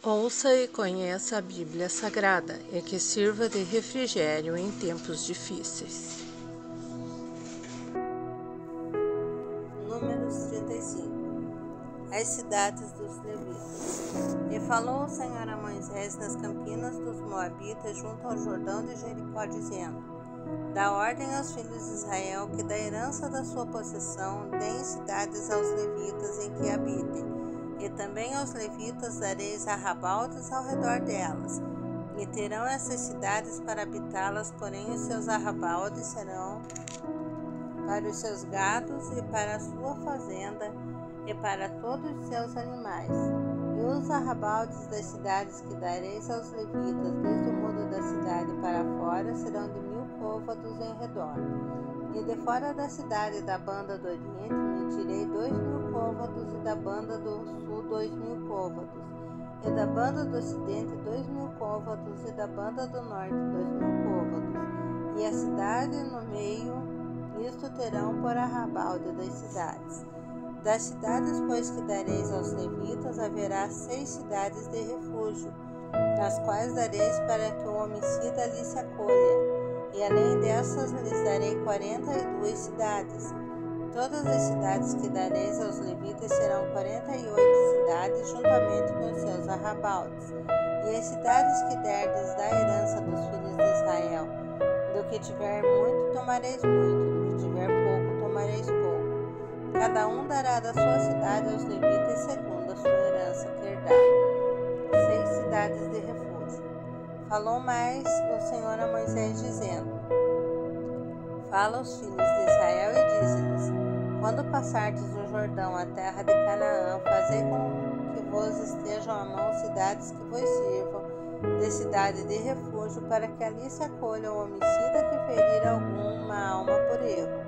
Ouça e conheça a Bíblia Sagrada e que sirva de refrigério em tempos difíceis. Números 35. As cidades dos levitas. E falou o Senhor a Moisés nas campinas dos Moabitas, junto ao Jordão de Jericó, dizendo: Dá ordem aos filhos de Israel que da herança da sua possessão deem cidades aos levitas em que habitem. E também aos levitas dareis arrabaldes ao redor delas. E terão essas cidades para habitá-las, porém os seus arrabaldes serão para os seus gados e para a sua fazenda e para todos os seus animais. E os arrabaldes das cidades que dareis aos levitas, desde o muro da cidade para fora, serão de 1000 côvados em redor. E de fora da cidade da banda do Oriente medirei 2000 côvados, e da banda do Sul 2000 côvados, e da banda do Ocidente 2000 côvados, e da banda do Norte 2000 côvados. E a cidade no meio, isto terão por arrabalde das cidades. Das cidades, pois, que dareis aos levitas, haverá 6 cidades de refúgio, as quais dareis para que o homicida ali se acolha. E além dessas lhes darei 42 cidades. Todas as cidades que dareis aos levitas serão 48 cidades, juntamente com os seus arrabaldes. E as cidades que derdes da herança dos filhos de Israel, do que tiver muito tomareis muito, do que tiver pouco tomareis pouco. Cada um dará da sua cidade aos levitas segundo a sua herança que herdar. 6 cidades de refúgio. Falou mais o Senhor a Moisés, dizendo: Fala aos filhos de Israel e dize-lhes: Quando passardes o Jordão, a terra de Canaã, fazei com que vos estejam à mão cidades que vos sirvam de cidade de refúgio, para que ali se acolha o homicida que ferir alguma alma por erro.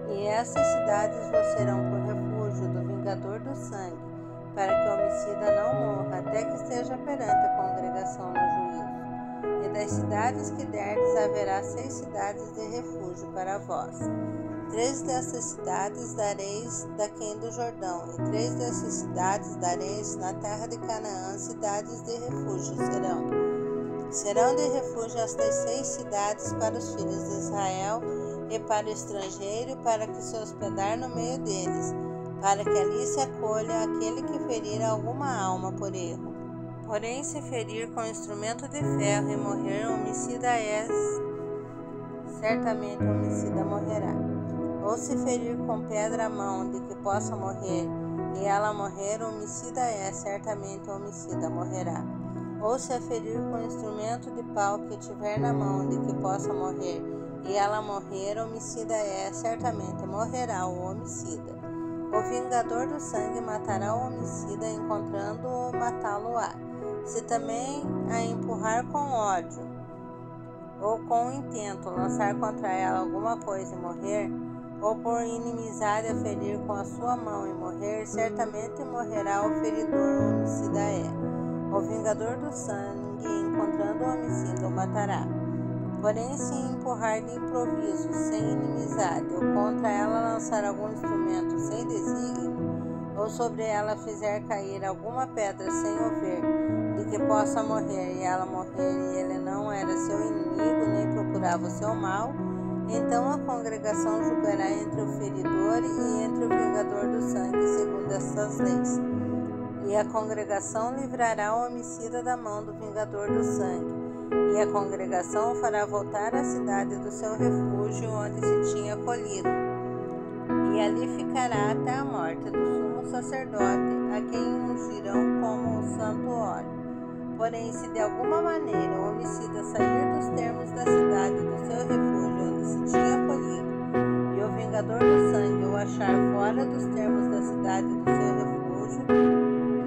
E essas cidades vos serão por refúgio do vingador do sangue, para que o homicida não morra, até que esteja perante a congregação no juízo. E das cidades que derdes haverá 6 cidades de refúgio para vós. 3 dessas cidades dareis daquém do Jordão, e 3 dessas cidades dareis na terra de Canaã, cidades de refúgio serão. Serão de refúgio estas 6 cidades para os filhos de Israel e para o estrangeiro, para que se hospedar no meio deles, para que ali se acolha aquele que ferir alguma alma por erro. Porém, se ferir com instrumento de ferro e morrer, o homicida certamente o homicida morrerá. Ou se ferir com pedra a mão de que possa morrer, e ela morrer, o homicida certamente o homicida morrerá. Ou se a ferir com instrumento de pau que tiver na mão de que possa morrer, e ela morrer, o homicida certamente morrerá o homicida. O vingador do sangue matará o homicida, encontrando-o, matá-lo-á. Se também a empurrar com ódio, ou com intento lançar contra ela alguma coisa e morrer, ou por inimizade a ferir com a sua mão e morrer, certamente morrerá o feridor, o homicida O vingador do sangue, encontrando o homicida, o matará. Porém, se empurrar de improviso, sem inimizade, ou contra ela lançar algum instrumento sem desígnio, ou sobre ela fizer cair alguma pedra sem o ver, de que possa morrer, e ela morrer, e ele não era seu inimigo, nem procurava o seu mal, então a congregação julgará entre o feridor e entre o vingador do sangue, segundo estas leis. E a congregação livrará o homicida da mão do vingador do sangue. E a congregação o fará voltar à cidade do seu refúgio, onde se tinha acolhido. E ali ficará até a morte do sumo sacerdote, a quem ungirão como um santo óleo. Porém, se de alguma maneira o homicida sair dos termos da cidade do seu refúgio, onde se tinha acolhido, e o vingador do sangue o achar fora dos termos da cidade do seu refúgio,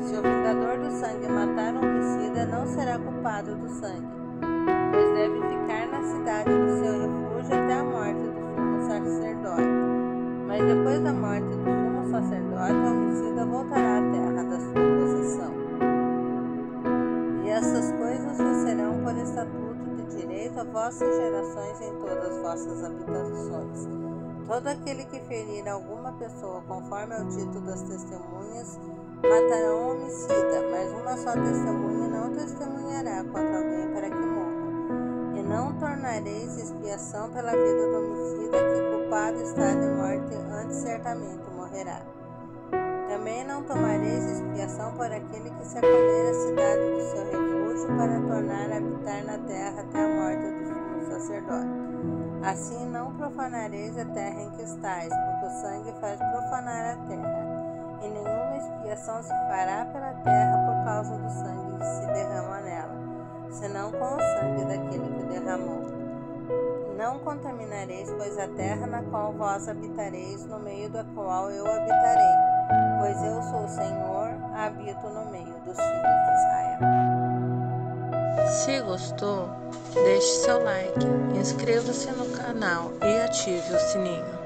se o vingador do sangue matar o homicida, não será culpado do sangue, pois deve ficar na cidade do seu refúgio até a morte do sumo sacerdote. Mas depois da morte do sumo sacerdote, o homicida voltará à terra da sua possessão. E essas coisas vos serão por estatuto de direito a vossas gerações em todas as vossas habitações, Todo aquele que ferir alguma pessoa conforme ao dito das testemunhas, matarão um homicida, mas uma só testemunha não testemunhará contra alguém para que morra. E não tornareis expiação pela vida do homicida, que culpado está de morte, antes certamente morrerá. Também não tomareis expiação por aquele que se acolher à cidade do seu refúgio para tornar a habitar na terra até a morte do sumo sacerdote. Assim não profanareis a terra em que estáis, porque o sangue faz profanar a terra. E nenhuma expiação se fará pela terra por causa do sangue que se derrama nela, senão com o sangue daquele que o derramou. Não contaminareis, pois, a terra na qual vós habitareis, no meio da qual eu habitarei, pois eu sou o Senhor, habito no meio dos filhos de Israel. Se gostou, deixe seu like, inscreva-se no canal e ative o sininho.